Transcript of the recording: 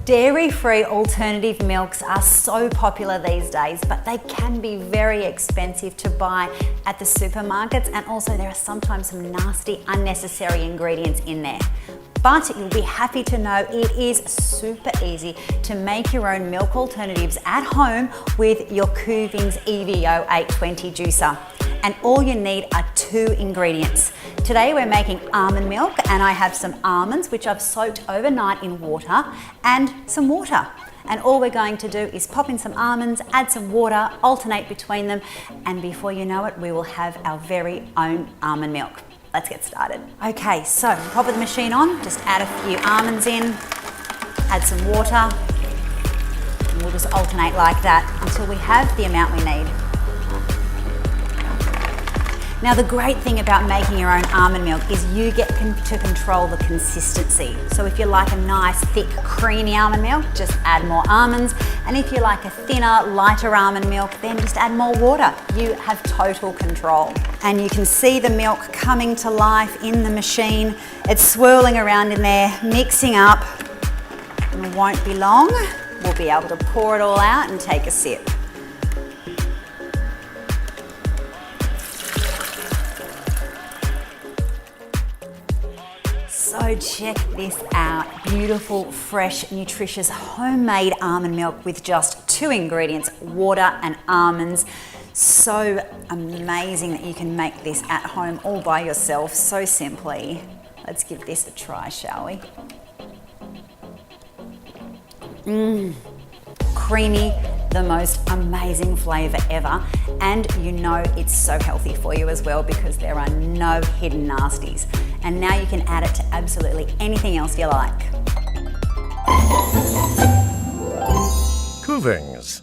Dairy-free alternative milks are so popular these days, but they can be very expensive to buy at the supermarkets, and also there are sometimes some nasty, unnecessary ingredients in there. But you'll be happy to know it is super easy to make your own milk alternatives at home with your Kuvings EVO820 juicer. And all you need are 2 ingredients. Today we're making almond milk, and I have some almonds which I've soaked overnight in water, and some water. And all we're going to do is pop in some almonds, add some water, alternate between them, and before you know it, we will have our very own almond milk. Let's get started. Okay, so pop the machine on, just add a few almonds in, add some water, and we'll just alternate like that until we have the amount we need. Now, the great thing about making your own almond milk is you get to control the consistency. So if you like a nice, thick, creamy almond milk, just add more almonds. And if you like a thinner, lighter almond milk, then just add more water. You have total control. And you can see the milk coming to life in the machine. It's swirling around in there, mixing up. And it won't be long. We'll be able to pour it all out and take a sip. So check this out, beautiful, fresh, nutritious, homemade almond milk with just 2 ingredients, water and almonds. So amazing that you can make this at home all by yourself, so simply. Let's give this a try, shall we? Creamy, the most amazing flavour ever, and you know it's so healthy for you as well because there are no hidden nasties. And now you can add it to absolutely anything else you like. Kuvings.